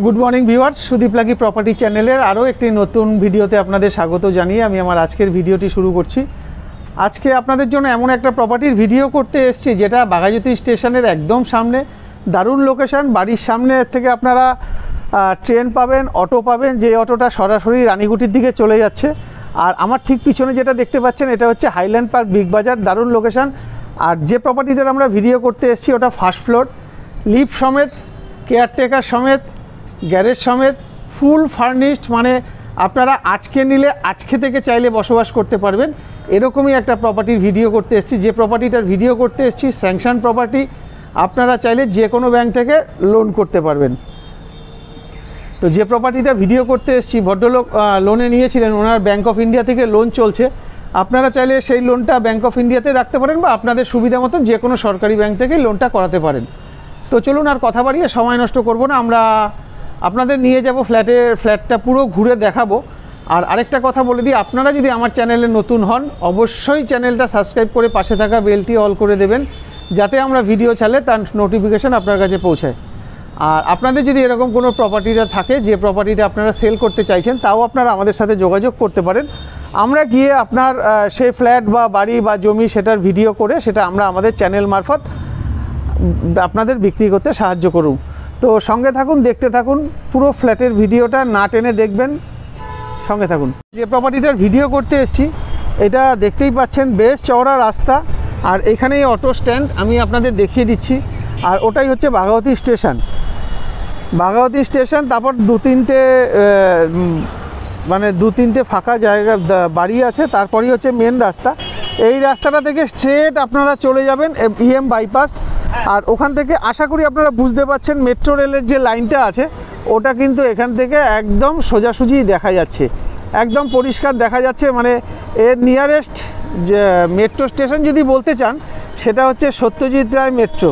Good morning viewers, Sudip lucky property চ্যানেলের আরও একটি নতুন ভিডিওতে আপনাদের স্বাগত জানিয়ে আমি আমার আজকের ভিডিওটি শুরু করছি। আজকে আপনাদের জন্য এমন একটা প্রপার্টির ভিডিও করতে এসেছি যেটা বাঘাযতীন স্টেশনের একদম সামনে, দারুণ লোকেশন। বাড়ির সামনে থেকে আপনারা ট্রেন পাবেন, অটো পাবেন, যে অটোটা সরাসরি রানীগুটির দিকে চলে যাচ্ছে। আর আমার ঠিক পিছনে যেটা দেখতে পাচ্ছেন এটা হচ্ছে হাইল্যান্ড পার্ক বিগ বাজার, দারুণ লোকেশন। আর যে প্রপার্টিটার আমরা ভিডিও করতে এসেছি ওটা ফার্স্ট ফ্লোর, লিফট সমেত, কেয়ারটেকার সমেত, গ্যারেজ সমেত, ফুল ফার্নিশড। মানে আপনারা আজকে নিলে আজকে থেকে চাইলে বসবাস করতে পারবেন, এরকমই একটা প্রপার্টির ভিডিও করতে এসেছি। যে প্রপার্টিটার ভিডিও করতে এসেছি স্যাংশন প্রপার্টি, আপনারা চাইলে যে কোনো ব্যাংক থেকে লোন করতে পারবেন। তো যে প্রপার্টিটা ভিডিও করতে এসেছি ভদ্রলোক লোনে নিয়েছিলেন, ওনার ব্যাঙ্ক অফ ইন্ডিয়া থেকে লোন চলছে। আপনারা চাইলে সেই লোনটা ব্যাঙ্ক অফ ইন্ডিয়াতে রাখতে পারেন বা আপনাদের সুবিধা মতো যে কোনো সরকারি ব্যাংক থেকেই লোনটা করাতে পারেন। তো চলুন আর কথা বাড়িয়ে সময় নষ্ট করব না, আমরা আপনাদের নিয়ে যাব ফ্ল্যাটটা পুরো ঘুরে দেখাবো। আর আরেকটা কথা বলে দিই, আপনারা যদি আমার চ্যানেলে নতুন হন অবশ্যই চ্যানেলটা সাবস্ক্রাইব করে পাশে থাকা বেলটি অল করে দেবেন, যাতে আমরা ভিডিও ছাড়লে তার নোটিফিকেশান আপনার কাছে পৌঁছায়। আর আপনাদের যদি এরকম কোনো প্রপার্টিটা থাকে যে প্রপার্টিটা আপনারা সেল করতে চাইছেন, তাও আপনারা আমাদের সাথে যোগাযোগ করতে পারেন। আমরা গিয়ে আপনার সেই ফ্ল্যাট বা বাড়ি বা জমি সেটার ভিডিও করে সেটা আমরা আমাদের চ্যানেল মারফত আপনাদের বিক্রি করতে সাহায্য করুন। তো সঙ্গে থাকুন, দেখতে থাকুন, পুরো ফ্ল্যাটের ভিডিওটা না টেনে দেখবেন, সঙ্গে থাকুন। যে প্রপার্টিটার ভিডিও করতে এসেছি এটা দেখতেই পাচ্ছেন, বেশ চওড়া রাস্তা, আর এখানেই অটো স্ট্যান্ড আমি আপনাদের দেখিয়ে দিচ্ছি। আর ওটাই হচ্ছে বাঘাযতীন স্টেশন। বাঘাযতীন স্টেশন, তারপর দু তিনটে ফাঁকা জায়গা বাড়ি আছে, তারপরেই হচ্ছে মেন রাস্তা। এই রাস্তাটা থেকে স্ট্রেট আপনারা চলে যাবেন ইএম বাইপাস। আর ওখান থেকে আশা করি আপনারা বুঝতে পারছেন মেট্রো রেলের যে লাইনটা আছে ওটা কিন্তু এখান থেকে একদম সোজাসুজি দেখা যাচ্ছে, একদম পরিষ্কার দেখা যাচ্ছে। মানে এর নিয়ারেস্ট যে মেট্রো স্টেশন যদি বলতে চান সেটা হচ্ছে সত্যজিৎ রায় মেট্রো।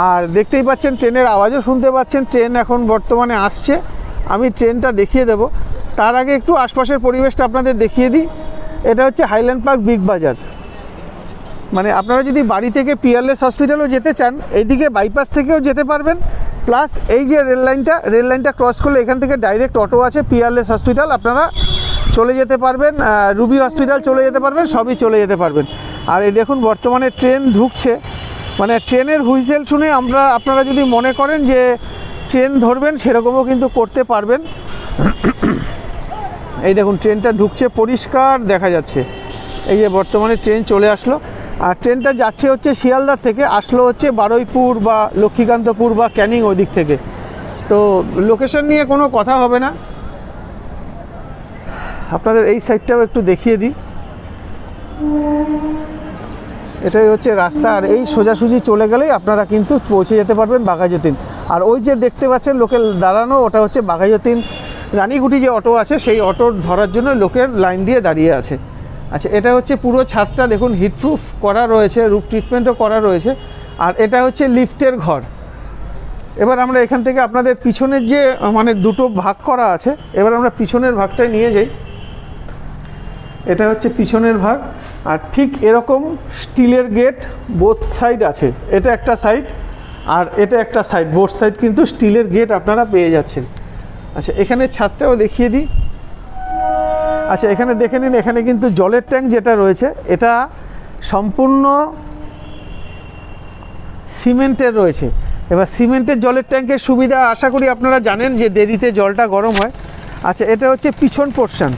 আর দেখতেই পাচ্ছেন ট্রেনের আওয়াজও শুনতে পাচ্ছেন, ট্রেন এখন বর্তমানে আসছে। আমি ট্রেনটা দেখিয়ে দেব, তার আগে একটু আশপাশের পরিবেশটা আপনাদের দেখিয়ে দিই। এটা হচ্ছে হাইল্যান্ড পার্ক বিগ বাজার। মানে আপনারা যদি বাড়ি থেকে পিয়ারলেস হসপিটালও যেতে চান এইদিকে বাইপাস থেকেও যেতে পারবেন, প্লাস এই যে রেল লাইনটা ক্রস করলে এখান থেকে ডাইরেক্ট অটো আছে পিয়ারলেস হসপিটাল, আপনারা চলে যেতে পারবেন, রুবি হসপিটাল চলে যেতে পারবেন, সবই চলে যেতে পারবেন। আর এই দেখুন বর্তমানে ট্রেন ঢুকছে, মানে ট্রেনের হুইসেল শুনে আপনারা যদি মনে করেন যে ট্রেন ধরবেন সেরকমও কিন্তু করতে পারবেন। এই দেখুন ট্রেনটা ঢুকছে, পরিষ্কার দেখা যাচ্ছে। এই যে বর্তমানে ট্রেন চলে আসলো, আর ট্রেনটা যাচ্ছে হচ্ছে শিয়ালদার থেকে, আসলো হচ্ছে বারুইপুর বা লক্ষ্মীকান্তপুর বা ক্যানিং ওই দিক থেকে। তো লোকেশন নিয়ে কোনো কথা হবে না, আপনাদের এই সাইডটাও একটু দেখিয়ে দিই। এটাই হচ্ছে রাস্তা, আর এই সোজাসুজি চলে গেলেই আপনারা কিন্তু পৌঁছে যেতে পারবেন বাঘাযতীন। আর ওই যে দেখতে পাচ্ছেন লোকের দাঁড়ানো, ওটা হচ্ছে বাঘাযতীন রানীগুটি যে অটো আছে সেই অটো ধরার জন্য লোকের লাইন দিয়ে দাঁড়িয়ে আছে। আচ্ছা, এটা হচ্ছে পুরো ছাদটা দেখুন হিটপ্রুফ করা রয়েছে, রুফ ট্রিটমেন্টও করা রয়েছে। আর এটা হচ্ছে লিফটের ঘর। এবার আমরা এখান থেকে আপনাদের পিছনের যে মানে দুটো ভাগ করা আছে, এবার আমরা পিছনের ভাগটায় নিয়ে যাই। এটা হচ্ছে পিছনের ভাগ, আর ঠিক এরকম স্টিলের গেট বোথ সাইড আছে। এটা একটা সাইড আর এটা একটা সাইড, বোথ সাইড কিন্তু স্টিলের গেট আপনারা পেয়ে যাচ্ছেন। আচ্ছা, এখানে ছাদটাও দেখিয়ে দিই। আচ্ছা, এখানে দেখে নিন, এখানে কিন্তু জলের ট্যাঙ্ক যেটা রয়েছে এটা সম্পূর্ণ সিমেন্টের রয়েছে। এবার সিমেন্টের জলের ট্যাঙ্কের সুবিধা আশা করি আপনারা জানেন যে দেরিতে জলটা গরম হয়। আচ্ছা, এটা হচ্ছে পিছন পোর্শন,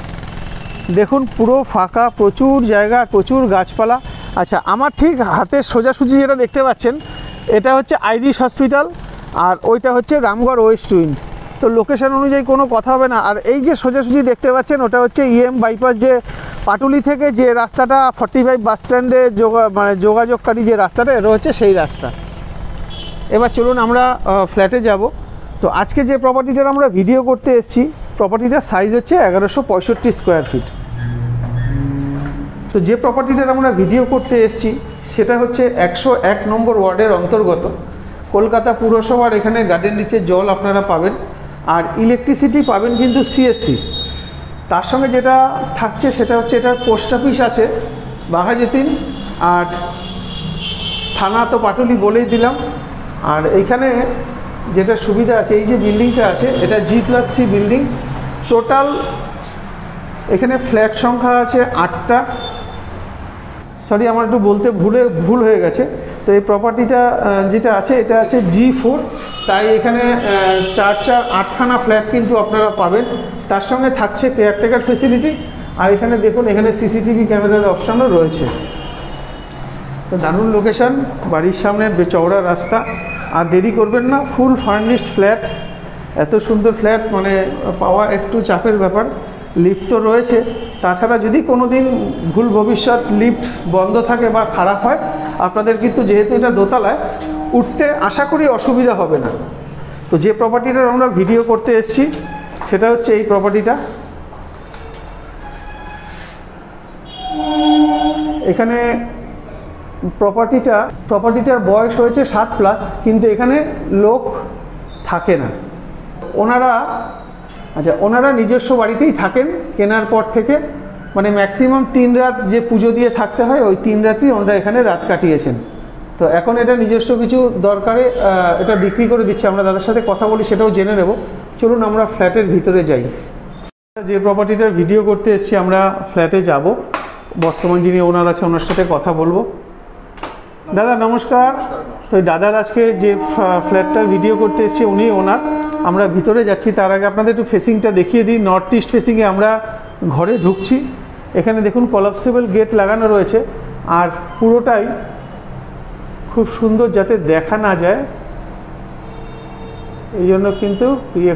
দেখুন পুরো ফাঁকা, প্রচুর জায়গা, প্রচুর গাছপালা। আচ্ছা, আমার ঠিক হাতের সোজাসুজি যেটা দেখতে পাচ্ছেন এটা হচ্ছে আইরিশ হসপিটাল, আর ওইটা হচ্ছে রামগড় ওয়েস্ট উইন্ড। তো লোকেশন অনুযায়ী কোনো কথা হবে না। আর এই যে সোজাসুজি দেখতে পাচ্ছেন ওটা হচ্ছে ইএম বাইপাস, যে পাটুলি থেকে যে রাস্তাটা 45 বাস স্ট্যান্ডে যোগাযোগকারী যে রাস্তাটা, এটা হচ্ছে সেই রাস্তা। এবার চলুন আমরা ফ্ল্যাটে যাব। তো আজকে যে প্রপার্টিটার আমরা ভিডিও করতে এসেছি প্রপার্টিটার সাইজ হচ্ছে 1165 স্কোয়ার ফিট। তো যে প্রপার্টিটার আমরা ভিডিও করতে এসেছি সেটা হচ্ছে 101 নম্বর ওয়ার্ডের অন্তর্গত, কলকাতা পুরসভার। এখানে গার্ডেন রিচের জল আপনারা পাবেন, আর ইলেকট্রিসিটি পাবেন কিন্তু সিএসসি। তার সঙ্গে যেটা থাকছে সেটা হচ্ছে এটার পোস্ট অফিস আছে বাঘাযতীন, আর থানা তো পাটুলি বলেই দিলাম। আর এইখানে যেটা সুবিধা আছে, এই যে বিল্ডিংটা আছে এটা G+3 বিল্ডিং। টোটাল এখানে ফ্ল্যাট সংখ্যা আছে 8টা। সরি, আমার একটু বলতে ভুল হয়ে গেছে। তো এই প্রপার্টিটা যেটা আছে এটা আছে G4, তাই এখানে 8খানা ফ্ল্যাট কিন্তু আপনারা পাবেন। তার সঙ্গে থাকছে কেয়ারটেকার ফেসিলিটি, আর এখানে দেখুন এখানে সিসিটিভি ক্যামেরার অপশানও রয়েছে। তো দারুণ লোকেশন, বাড়ির সামনে চওড়া রাস্তা, আর দেরি করবেন না, ফুল ফার্নিশড ফ্ল্যাট। এত সুন্দর ফ্ল্যাট মানে পাওয়া একটু চাপের ব্যাপার। লিফট তো রয়েছে, তাছাড়া যদি কোনো দিন ভুল ভবিষ্যৎ লিফট বন্ধ থাকে বা খারাপ হয়, আপনাদের কিন্তু যেহেতু এটা দোতলায় উঠতে আশা করি অসুবিধা হবে না। তো যে প্রপার্টিটার আমরা ভিডিও করতে এসেছি সেটা হচ্ছে এই প্রপার্টিটা। এখানে প্রপার্টিটার বয়স হয়েছে 7+, কিন্তু এখানে লোক থাকে না। ওনারা নিজস্ব বাড়িতেই থাকেন কেনার পর থেকে, মানে ম্যাক্সিমাম 3 রাত যে পুজো দিয়ে থাকতে হয় ওই 3 রাতই ওনারা এখানে রাত কাটিয়েছেন। তো এখন এটা নিজস্ব কিছু দরকারে এটা বিক্রি করে দিচ্ছে। আমরা দাদার সাথে কথা বলি, সেটাও জেনে নেব। চলুন আমরা ফ্ল্যাটের ভিতরে যাই। যে প্রপার্টিটার ভিডিও করতে এসেছি আমরা ফ্ল্যাটে যাব, বর্তমান যিনি ওনার আছে ওনার সাথে কথা বলবো। দাদা নমস্কার। তো দাদার আজকে যে ফ্ল্যাটটার ভিডিও করতে এসেছি উনি ওনার। আমরা ভিতরে যাচ্ছি, তার আগে আপনাদের একটু ফেসিংটা দেখিয়ে দিই। নর্থ ইস্ট ফেসিংয়ে আমরা ঘরে ঢুকছি। এখানে দেখুন কলাপসেবল গেট লাগানো রয়েছে, আর পুরোটাই খুব সুন্দর যাতে দেখা না যায় এই জন্য কিন্তু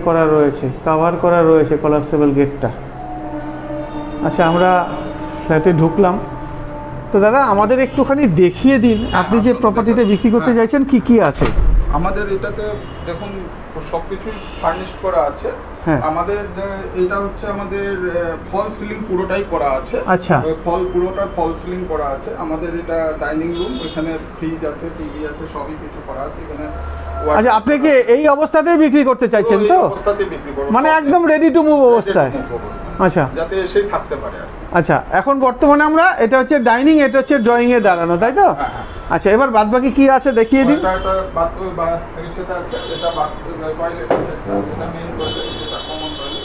করা রয়েছে, কাভার করা রয়েছে কলাপসেবল গেটটা। আচ্ছা, আমরা ফ্ল্যাটে ঢুকলাম। তো দাদা আমাদের একটুখানি দেখিয়ে দিন আপনি যে প্রপার্টিটা বিক্রি করতে চাইছেন কি কি আছে। আমাদের এটাতে দেখুন সবকিছু ফার্নিশ করা আছে। আমাদের এটা হচ্ছে আমাদের ফল সিলিং পুরোটাই করা আছে। আচ্ছা, পুরোটা ফল সিলিং করা আছে। আমাদের এটা ডাইনিং রুম, এখানে ফ্রিজ আছে, টিভি আছে, সবই কিছু করা আছে এখানে। আচ্ছা, আপনি কি এই অবস্থাতেই বিক্রি করতে চাইছেন? তো অবস্থাতেই বিক্রি করব, মানে একদম রেডি টু মুভ অবস্থায়। আচ্ছা, যাতে এসে থাকতে পারে। আচ্ছা, এখন বর্তমানে আমরা এটা হচ্ছে ডাইনিং, এটা হচ্ছে ড্রয়িং এ দাঁড়ানো, তাই তো? আচ্ছা, এবার বাদ বাকি কি আছে দেখিয়ে দিন। এটা বাথরুম বা রিসেট আছে, এটা বাথরুম টয়লেট আছে, এটা মেইন টয়লেট, এটা কমন টয়লেট।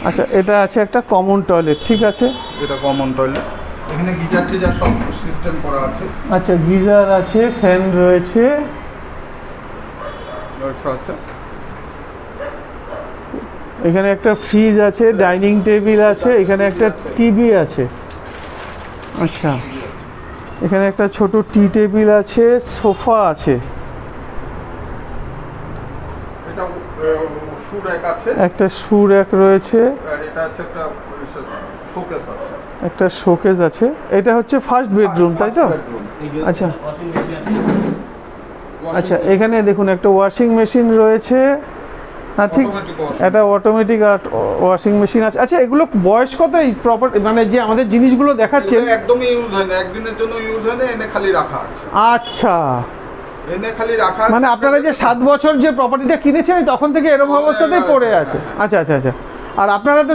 আচ্ছা, এটা আছে একটা কমন টয়লেট, ঠিক আছে, এটা কমন টয়লেট। এখানে গিজার টিজার সব সিস্টেম করা আছে। আচ্ছা, গিজার আছে, ফ্যান রয়েছে, আচ্ছা, এখানে একটা ফ্রিজ আছে, ডাইনিং টেবিল আছে, এখানে একটা টিভি আছে। আচ্ছা, এখানে একটা ছোট টি টেবিল আছে, সোফা আছে, এটা শু র‍্যাক আছে, একটা শু র‍্যাক রয়েছে, আর এটা আছে একটা শোকেস আছে, একটা শোকেস আছে। এটা হচ্ছে ফার্স্ট বেডরুম, তাই তো? আচ্ছা আচ্ছা, এখানে দেখুন একটা ওয়াশিং মেশিন রয়েছে। হ্যাঁ, ঠিক, একটা অটোমেটিক ওয়াশিং মেশিন আছে। আচ্ছা, এগুলো বয়স কত এই প্রপার্টি, মানে যে আমাদের জিনিসগুলো দেখাচ্ছেন? একদমই ইউজ হয় না, একদিনের জন্য ইউজ হয় না, এনে খালি রাখা আছে। আচ্ছা, এনে খালি রাখা আছে, মানে আপনারা যে 7 বছর যে প্রপার্টিটা কিনেছেন তখন থেকে এরকম অবস্থাতেই পড়ে আছে। আচ্ছা আচ্ছা আচ্ছা, আর আপনারা তো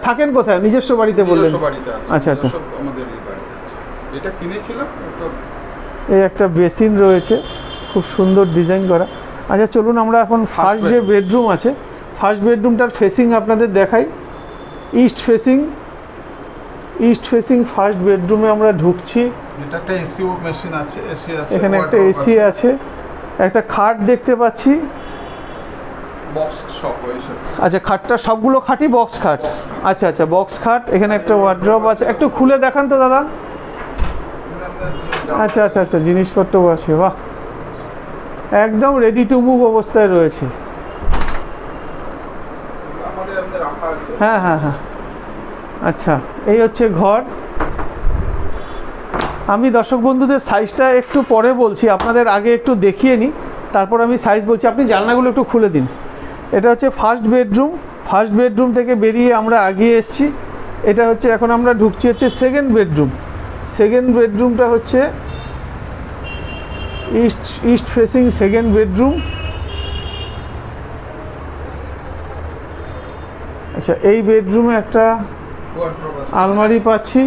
থাকেন কোথায়? নিজস্ব বাড়িতে বললেন? নিজস্ব বাড়িতে আছে। আচ্ছা আচ্ছা, আমাদের এই বাড়িতে আছে, এটা কিনেছিলাম। এই একটা বেসিন রয়েছে, খুব সুন্দর ডিজাইন করা। আচ্ছা, চলুন আমরা এখন ফার্স্ট যে বেডরুম আছে, ফার্স্ট বেডরুমটার ফেসিং আপনাদের দেখাই। ইস্ট ফেসিং ফার্স্ট বেডরুমে আমরা ঢুকছি। এটা একটা এসি মেশিন আছে, এসি আছে, এখানে একটা এসি আছে, একটা খাট দেখতে পাচ্ছি, বক্স সব হয়েছে। আচ্ছা, খাটটা সবগুলো খাটই বক্স খাট? আচ্ছা আচ্ছা, বক্স খাট। এখানে একটা ওয়ার্ড্রপ আছে, একটু খুলে দেখান তো দাদা। আচ্ছা আচ্ছা আচ্ছা, জিনিসপত্রও আছে, বাহ, একদম রেডি টু মুভ অবস্থায় রয়েছে। হ্যাঁ হ্যাঁ হ্যাঁ, আচ্ছা, এই হচ্ছে ঘর। আমি দর্শক বন্ধুদের সাইজটা একটু পরে বলছি, আপনাদের আগে একটু দেখিয়ে নিই, তারপর আমি সাইজ বলছি। আপনি জানলাগুলো একটু খুলে দিন। এটা হচ্ছে ফার্স্ট বেডরুম। ফার্স্ট বেডরুম থেকে বেরিয়ে আমরা এগিয়ে এসেছি। এটা হচ্ছে, এখন আমরা ঢুকছি হচ্ছে সেকেন্ড বেডরুম। সেকেন্ড বেডরুমটা হচ্ছে ইস্ট ফেসিং সেকেন্ড বেডরুম। আচ্ছা, এই বেডরুমে একটা আলমারি পাচ্ছি,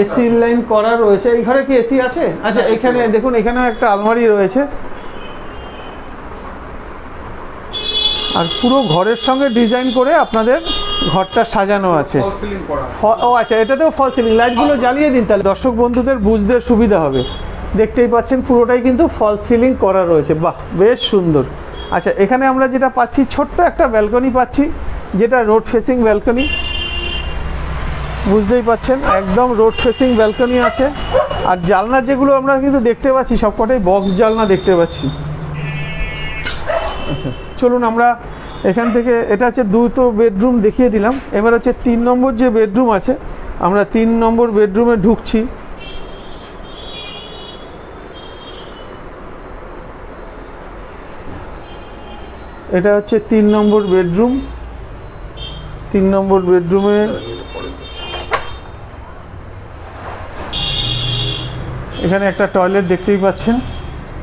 এসি লাইন করা রয়েছে। এই ঘরে কি এসি আছে? আচ্ছা, এখানে দেখুন, এখানেও একটা আলমারি রয়েছে। আর পুরো ঘরের সঙ্গে ডিজাইন করে আপনাদের ঘরটা সাজানো আছে। ফল সিলিং করা আছে। ও আচ্ছা, এটাতেও ফল সিলিং। লাইটগুলো জ্বালিয়ে দিন তাহলে দর্শক বন্ধুদের বুঝতে সুবিধা হবে। দেখতেই পাচ্ছেন পুরোটাই কিন্তু ফল সিলিং করা রয়েছে। বাহ, বেশ সুন্দর। আচ্ছা, এখানে আমরা যেটা পাচ্ছি ছোট্ট একটা ব্যালকনি পাচ্ছি, যেটা রোড ফেসিং ব্যালকনি। বুঝতেই পাচ্ছেন একদম রোড ফেসিং ব্যালকনি আছে। আর জানলা যেগুলো আমরা কিন্তু দেখতে পাচ্ছি সবকটাই বক্স জানলা দেখতে পাচ্ছি। চলুন আমরা এখান থেকে, এটা হচ্ছে 2টো বেডরুম দেখিয়ে দিলাম। এবার হচ্ছে 3 নম্বর যে বেডরুম আছে, আমরা 3 নম্বর বেডরুমে ঢুকছি। এটা হচ্ছে 3 নম্বর বেডরুম। 3 নম্বর বেডরুমে এখানে একটা টয়লেট দেখতেই পাচ্ছেন।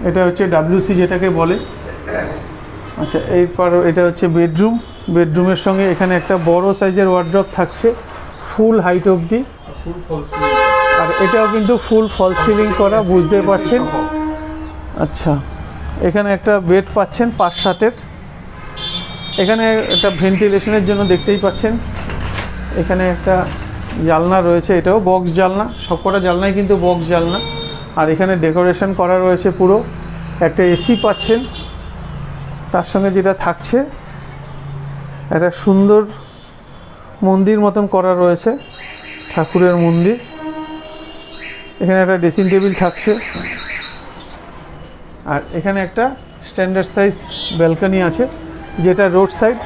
এটা হচ্ছে WC যেটাকে বলে। আচ্ছা, এরপর এটা হচ্ছে বেডরুম। বেডরুমের সঙ্গে এখানে একটা বড় সাইজের ওয়ার্ড্রপ থাকছে, ফুল হাইট অবধি। আর এটাও কিন্তু ফুল ফল সিলিং করা, বুঝতে পারছেন। আচ্ছা, এখানে একটা বেড পাচ্ছেন 5-7-এর। এখানে একটা ভেন্টিলেশনের জন্য দেখতেই পাচ্ছেন এখানে একটা জানলা রয়েছে, এটাও বক্স জানলা। সবকটা জানলাই কিন্তু বক্স জানলা। আর এখানে ডেকোরেশন করা রয়েছে পুরো। একটা এসি পাচ্ছেন, তার সঙ্গে যেটা থাকছে একটা সুন্দর মন্দির মতন করা রয়েছে, ঠাকুরের মন্দির। এখানে একটা ড্রেসিং টেবিল থাকছে। আর এখানে একটা স্ট্যান্ডার্ড সাইজ ব্যালকনি আছে, যেটা রোড সাইড।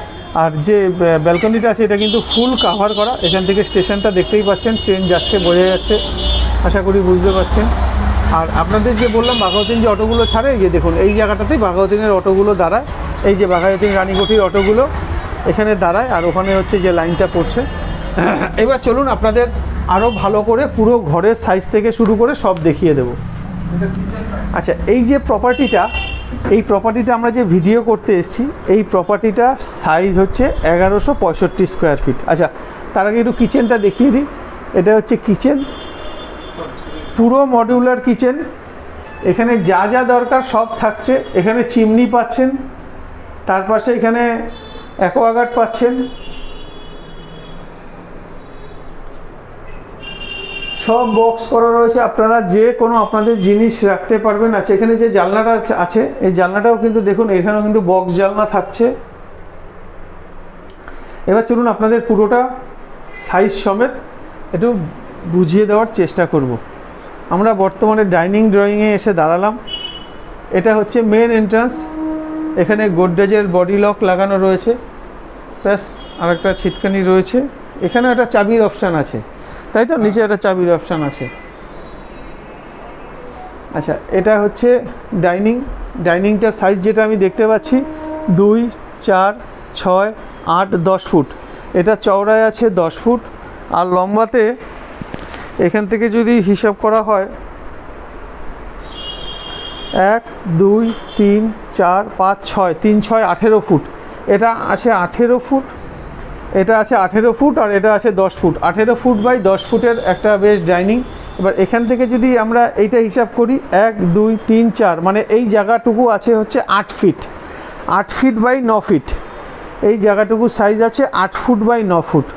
আর যে ব্যালকনিটা আছে এটা কিন্তু ফুল কাভার করা। এখান থেকে স্টেশনটা দেখতেই পাচ্ছেন, ট্রেন যাচ্ছে, বোঝা যাচ্ছে, আশা করি বুঝতে পারছেন। আর আপনাদের যে বললাম বাঘাযতীন যে অটোগুলো ছাড়ে, এই যে দেখুন এই জায়গাটাতেই বাঘাযতীনের অটোগুলো দাঁড়ায়। এই যে বাঘাযতীন রানীকুঠির অটোগুলো এখানে দাঁড়ায়, আর ওখানে হচ্ছে যে লাইনটা পড়ছে। এবার চলুন আপনাদের আরও ভালো করে পুরো ঘরের সাইজ থেকে শুরু করে সব দেখিয়ে দেব। আচ্ছা, এই যে প্রপার্টিটা, এই প্রপার্টিটা আমরা যে ভিডিও করতে এসেছি, এই প্রপার্টিটার সাইজ হচ্ছে 1165 স্কোয়ার ফিট। আচ্ছা, তার আগে একটু কিচেনটা দেখিয়ে দিই। এটা হচ্ছে কিচেন, পুরো মডিউলার কিচেন। এখানে যা যা দরকার সব থাকছে। এখানে চিমনি পাচ্ছেন, তার পাশে এখানে অ্যাকোয়াগার্ড পাচ্ছেন, সব বক্স করা রয়েছে। আপনারা যে কোনো আপনাদের জিনিস রাখতে পারবেন। আচ্ছা, এখানে যে জানলাটা আছে, এই জানলাটাও কিন্তু দেখুন এখানেও কিন্তু বক্স জানলা থাকছে। এবার চলুন আপনাদের পুরোটা সাইজ সমেত একটু বুঝিয়ে দেওয়ার চেষ্টা করব। আমরা বর্তমানে ডাইনিং ড্রয়িংয়ে এসে দাঁড়ালাম। এটা হচ্ছে মেন এন্ট্রান্স। এখানে গোদরেজের বডি লক লাগানো রয়েছে, প্লাস আরেকটা ছিটকানি রয়েছে। এখানে একটা চাবির অপশান আছে, তাই তো? নিচে একটা চাবির অপশান আছে। আচ্ছা, এটা হচ্ছে ডাইনিং। ডাইনিংটার সাইজ যেটা আমি দেখতে পাচ্ছি 2, 4, 6, 8, 10 ফুট। এটা চওড়ায় আছে 10 ফুট। আর লম্বাতে এখান থেকে যদি হিসাব করা হয় 1, 2, 3, 4, 5, 6, 3, 6, 18 ফুট। এটা আছে 18 ফুট, এটা আছে 18 ফুট, আর এটা আছে 10 ফুট। 18 ফুট বাই 10 ফুটের একটা বেশ ডাইনিং। এবার এখান থেকে যদি আমরা এইটা হিসাব করি 1, 2, 3, 4, মানে এই জায়গাটুকু আছে হচ্ছে 8 ফিট। 8 ফিট বাই 9 ফিট এই জায়গাটুকু সাইজ আছে 8 ফুট বাই 9 ফুট।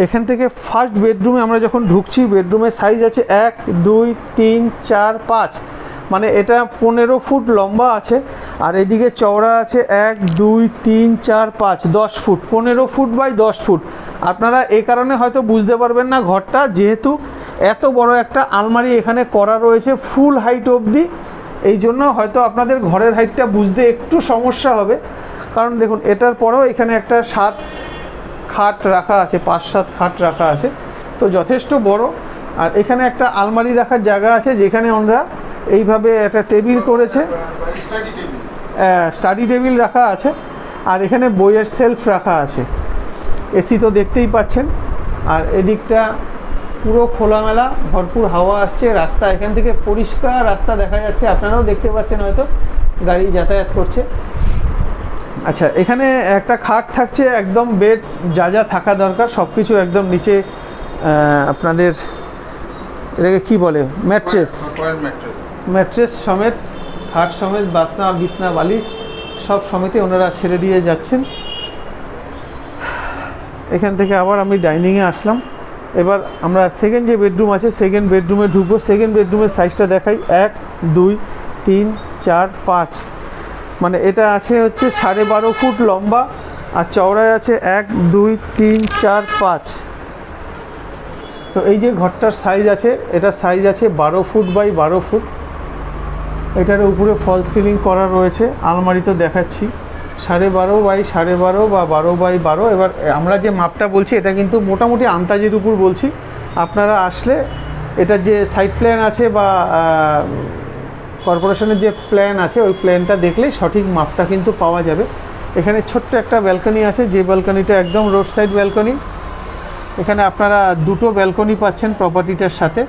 এখান থেকে ফার্স্ট বেডরুমে আমরা যখন ঢুকছি, বেডরুমের সাইজ আছে 1, 2, 3, 4, 5, মানে এটা 15 ফুট লম্বা আছে। আর এদিকে চওড়া আছে 1, 2, 3, 4, 5, 10 ফুট। 15 foot by 10 foot. আপনারা এই কারণে হয়তো বুঝতে পারবেন না ঘরটা, যেহেতু এত বড় একটা আলমারি এখানে করা রয়েছে ফুল হাইট অবধি, এই জন্য হয়তো আপনাদের ঘরের হাইটটা বুঝতে একটু সমস্যা হবে। কারণ দেখুন এটার পরেও এখানে একটা 7 খাট রাখা আছে, 5-7 খাট রাখা আছে, তো যথেষ্ট বড়। আর এখানে একটা আলমারি রাখার জায়গা আছে, যেখানে আমরা এইভাবে একটা টেবিল করেছে, স্টাডি টেবিল রাখা আছে। আর এখানে বইয়ের সেলফ রাখা আছে। এসি তো দেখতেই পাচ্ছেন। আর এদিকটা পুরো খোলামেলা, ভরপুর হাওয়া আসছে। রাস্তা এখান থেকে পরিষ্কার রাস্তা দেখা যাচ্ছে, আপনারাও দেখতে পাচ্ছেন, হয়তো গাড়ি যাতায়াত করছে। আচ্ছা, এখানে একটা খাট থাকছে, একদম বেড যা যা থাকা দরকার সব কিছু একদম নিচে। আপনাদের এটাকে কী বলে, ম্যাট্রেস, ম্যাট্রেস সমেত, খাট সমেত, বিছনা বালিশ সব সমেতে ওনারা ছেড়ে দিয়ে যাচ্ছেন। এখান থেকে আবার আমি ডাইনিংয়ে আসলাম। এবার আমরা সেকেন্ড যে বেডরুম আছে সেকেন্ড বেডরুমে ঢুকবো। সেকেন্ড বেডরুমের সাইজটা দেখাই, 1 2 3 4 5, মানে এটা আছে হচ্ছে 12.5 ফুট লম্বা আর চওড়ায় আছে 1 2 3 4 5। তো এই যে ঘরটার সাইজ আছে, এটার সাইজ আছে 12 ফুট বাই 12 ফুট। এটার উপরে ফল সিলিং করা রয়েছে, আলমারি তো দেখাচ্ছি 12.5 বাই 12.5 বা 12 বাই 12। এবার আমরা যে মাপটা বলছি এটা কিন্তু মোটামুটি আন্দাজের উপর বলছি, আপনারা আসলে এটার যে সাইড প্ল্যান আছে বা কর্পোরেশনের যে প্ল্যান আছে ওই প্ল্যানটা দেখলেই সঠিক মাপটা কিন্তু পাওয়া যাবে। এখানে ছোট্ট একটা ব্যালকনি আছে, যে ব্যালকনিটা একদম রোড সাইড ব্যালকনি। এখানে আপনারা দুটো ব্যালকনি পাচ্ছেন প্রপার্টিটার সাথে,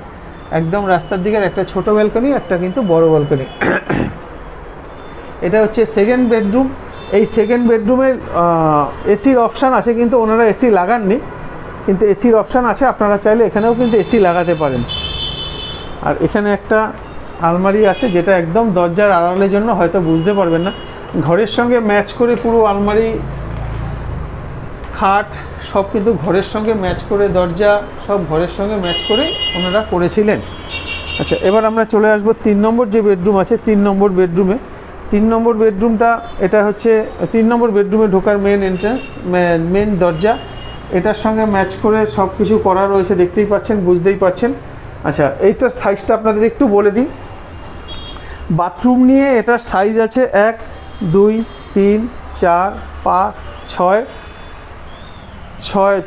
একদম রাস্তার দিকের একটা ছোট ব্যালকনি, একটা কিন্তু বড় ব্যালকনি। এটা হচ্ছে সেকেন্ড বেডরুম। এই সেকেন্ড বেডরুমে এসির অপশান আছে, কিন্তু ওনারা এসি লাগাননি, কিন্তু এসির অপশান আছে, আপনারা চাইলে এখানেও কিন্তু এসি লাগাতে পারেন। আর এখানে একটা আলমারি আছে যেটা একদম দরজার আড়ালের জন্য, হয়তো বুঝতে পারবেন না, ঘরের সঙ্গে ম্যাচ করে পুরো আলমারি, খাট সব কিন্তু ঘরের সঙ্গে ম্যাচ করে, দরজা সব ঘরের সঙ্গে ম্যাচ করে ওনারা করেছিলেন। আচ্ছা, এবার আমরা চলে আসবো 3 নম্বর যে বেডরুম আছে 3 নম্বর বেডরুমে। 3 নম্বর বেডরুমটা এটা হচ্ছে 3 নম্বর বেডরুমে ঢোকার মেন এন্ট্রান্স, মেন দরজা। এটার সঙ্গে ম্যাচ করে সব কিছু করা রয়েছে, দেখতেই পাচ্ছেন, বুঝতেই পারছেন। আচ্ছা, এইটার সাইজটা আপনাদের একটু বলে দিই। বাথরুম নিয়ে এটার সাইজ আছে 1 2 3 4 5 6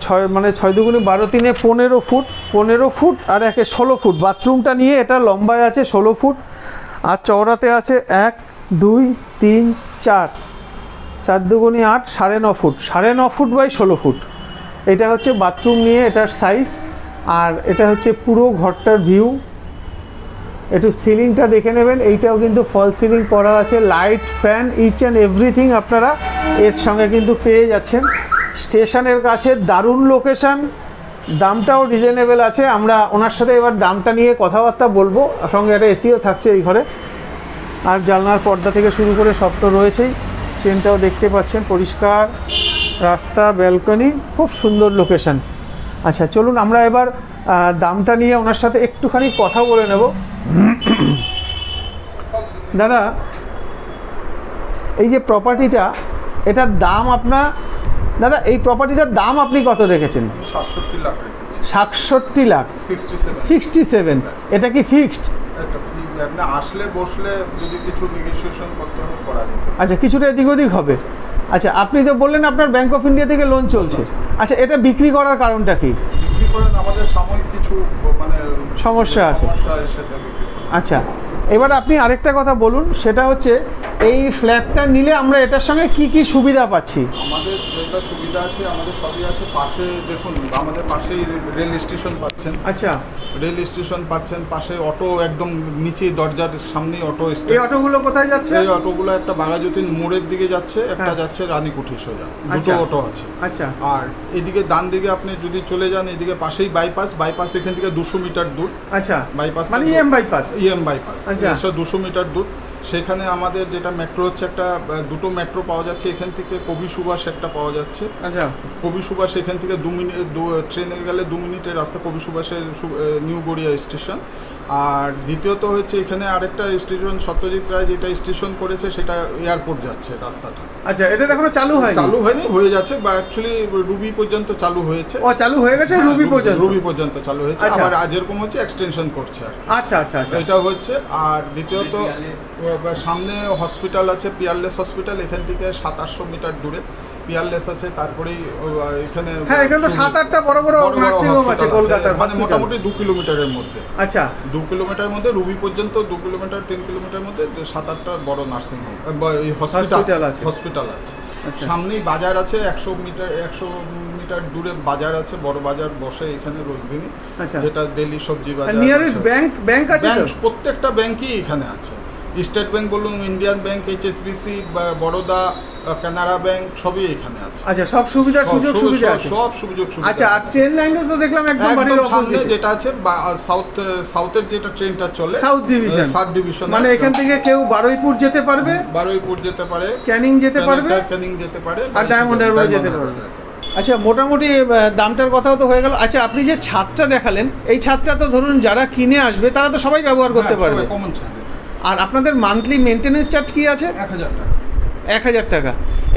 6 মানে 6 দুগুণে 12 3 15 ফুট, 15 ফুট আর 1 16 ফুট। বাথরুমটা নিয়ে এটা লম্বায় আছে 16 ফুট আর চওড়াতে আছে 1 2 3 4, 4 দুগুণে 8, 9.5 ফুট, 9.5 ফুট বাই 16 ফুট। এটা হচ্ছে বাথরুম নিয়ে এটার সাইজ। আর এটা হচ্ছে পুরো ঘরটার ভিউ। একটু সিলিংটা দেখে নেবেন, এইটাও কিন্তু ফল সিলিং করা আছে, light, fan, each and everything আপনারা এর সঙ্গে কিন্তু পেয়ে যাচ্ছেন। স্টেশনের কাছে দারুণ লোকেশান, দামটাও রিজনেবল আছে। আমরা ওনার সাথে এবার দামটা নিয়ে কথাবার্তা বলবো, সঙ্গে একটা এসিও থাকছে এই ঘরে। আর জানলার পর্দা থেকে শুরু করে সব তো রয়েছেই, ট্রেনটাও দেখতে পাচ্ছেন, পরিষ্কার রাস্তা, ব্যালকনি, খুব সুন্দর লোকেশান। আচ্ছা, চলুন আমরা এবার দামটা নিয়ে ওনার সাথে একটুখানি কথা বলে নেব। দাদা, এই যে প্রপার্টিটা, এটার দাম আপনার, দাদা এই প্রপার্টিটার দাম আপনি কত রেখেছেন? 67 লাখ। 67 লাখ, 67। এটা কি ফিক্সড? আপনি আসলে বসলে যদি কিছু নেগোসিয়েশন করতে হবে করা যাবে। আচ্ছা, কিছুটা এদিক ওদিক হবে। আচ্ছা, আপনি তো বললেন আপনার ব্যাংক অফ ইন্ডিয়া থেকে লোন চলছে। আচ্ছা, এটা বিক্রি করার কারণটা কি? বিক্রি করেন আমাদের সাময়িক কিছু মানে সমস্যা আছে। আচ্ছা, এবার আপনি আরেকটা কথা বলুন, সেটা হচ্ছে এই ফ্ল্যাটটা নিলে আমরা এটার সঙ্গে কি কি সুবিধা পাচ্ছি? আমাদের যেটা সুবিধা আছে আমাদের সবই আছে। পাশে দেখুন, আমাদের পাশেই রেল স্টেশন পাচ্ছেন। আচ্ছা, রেল স্টেশন পাচ্ছেন, পাশে অটো একদম নিচে দরজার সামনেই অটো স্ট্যান্ড। এই অটোগুলো কোথায় যাচ্ছে? এই অটোগুলো একটা বাঘাযতীন মোড়ের দিকে যাচ্ছে, একটা যাচ্ছে রানীকুঠি সোজা, দুটো অটো আছে। আচ্ছা, আর এদিকে ডান দিকে আপনি যদি চলে যান, এদিকে পাশেই বাইপাস, এখান থেকে 200 মিটার দূর। আচ্ছা, বাইপাস মানে ইএম বাইপাস। আচ্ছা, 200 মিটার দূর। সেখানে আমাদের যেটা মেট্রো হচ্ছে, একটা দুটো মেট্রো পাওয়া যাচ্ছে। এখান থেকে কবি সুভাষ একটা পাওয়া যাচ্ছে। আচ্ছা, কবি সুভাষ এখান থেকে 2 মিনিট, ট্রেনে গেলে 2 মিনিটের রাস্তা কবি সুভাষের নিউ গড়িয়া স্টেশন। আর দ্বিতীয়ত হচ্ছে এখানে আরেকটা স্টেশন সত্যজিৎ রায় যেটা স্টেশন করেছে, সেটা এয়ারপোর্ট যাচ্ছে রাস্তাটা। আচ্ছা, এটা এখনো চালু হয়নি, হয়ে যাচ্ছে, বা অ্যাকচুয়ালি রুবি পর্যন্ত চালু হয়েছে। ও, চালু হয়ে গেছে, রুবি পর্যন্ত চালু হয়েছে। আবার যেরকম হচ্ছে এক্সটেনশন করছে। আচ্ছা আচ্ছা আচ্ছা, এটা হচ্ছে। আর দ্বিতীয়ত সামনে হসপিটাল আছে, পিয়ারলেস হসপিটাল, এখান থেকে 700 মিটার দূরে পিয়ারলেস আছে। তারপরেই এখানে, হ্যাঁ, এখানে তো 7-8টা বড় বড় নার্সিং হোম আছে কলকাতার, মানে মোটামুটি 2 কিলোমিটারের মধ্যে। আচ্ছা, 2 কিলোমিটারের মধ্যে, রুবি পর্যন্ত 2 কিলোমিটার, 3 কিলোমিটারের মধ্যে 7-8টা বড় নার্সিং হোম, হসপিটাল আছে। সামনেই বাজার আছে, 100 মিটার দূরে বাজার আছে, বড় বাজার বসে এখানে রোজদিনই, যেটা ডেইলি সবজি বাজার। নিয়ারেস্ট ব্যাংক আছে, প্রত্যেকটা ব্যাংকই এখানে আছে। স্টেট ব্যাংক বলুন, Indian bank, HSBC, Baroda, Canara bank, সবই এখানে আছে। আচ্ছা, সব সুবিধা সুযোগ সুবিধা আছে, সব সুযোগ সুবিধা। আচ্ছা, আর ট্রেন লাইনও তো দেখলাম একদম বাড়ির অপোজিটে যেটা আছে, সাউথের যেটা ট্রেনটা চলে, সাউথ ডিভিশন, মানে এখান থেকে কেউ বারুইপুর যেতে পারে, ক্যানিং যেতে পারে, আর ডায়মন্ড হারবার যেতে পারবে। আচ্ছা, মোটামুটি দামটার কথাও তো হয়ে গেল। আচ্ছা, আপনি যে ছাদটা দেখালেন, এই ছাদটা তো ধরুন যারা কিনে আসবে তারা তো সবাই ব্যবহার করতে পারবে। কমন ছাদ। আর আপনাদের মান্থলি মেনটেনেন্স চার্জ কি আছে? 1000 টাকা। 1000 টাকা।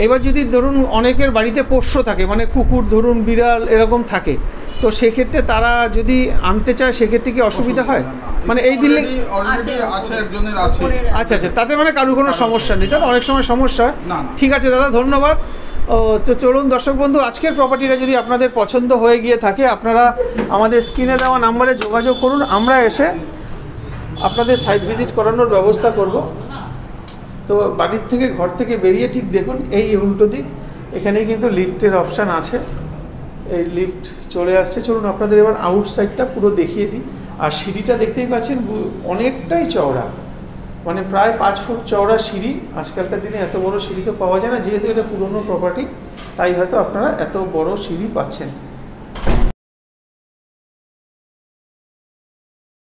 এবার যদি ধরুন অনেকের বাড়িতে পোষ্য থাকে, মানে কুকুর ধরুন, বিড়াল এরকম থাকে, তো সেক্ষেত্রে তারা যদি আনতে চায় সেক্ষেত্রে কি অসুবিধা হয়? মানে এই বিল্ডিং অলরেডি আছে, একজনের আছে। আচ্ছা আচ্ছা, তাতে মানে কারোর কোনো সমস্যা নেই, তাতে অনেক সময় সমস্যা হয়। না। ঠিক আছে দাদা, ধন্যবাদ। তো চলুন দর্শক বন্ধু, আজকের প্রপার্টিটা যদি আপনাদের পছন্দ হয়ে গিয়ে থাকে, আপনারা আমাদের স্ক্রিনে দেওয়া নাম্বারে যোগাযোগ করুন, আমরা এসে আপনাদের সাইট ভিজিট করানোর ব্যবস্থা করব। তো বাড়ির থেকে, ঘর থেকে বেরিয়ে ঠিক দেখুন এই উল্টো দিক, এখানেই কিন্তু লিফটের অপশান আছে। এই লিফট চলে আসছে। চলুন আপনাদের এবার আউটসাইডটা পুরো দেখিয়ে দিই। আর সিঁড়িটা দেখতেই পাচ্ছেন অনেকটাই চওড়া, মানে প্রায় 5 ফুট চওড়া সিঁড়ি। আজকালকার দিনে এত বড় সিঁড়ি তো পাওয়া যায় না, যেহেতু এটা পুরনো প্রপার্টি, তাই হয়তো আপনারা এত বড় সিঁড়ি পাচ্ছেন।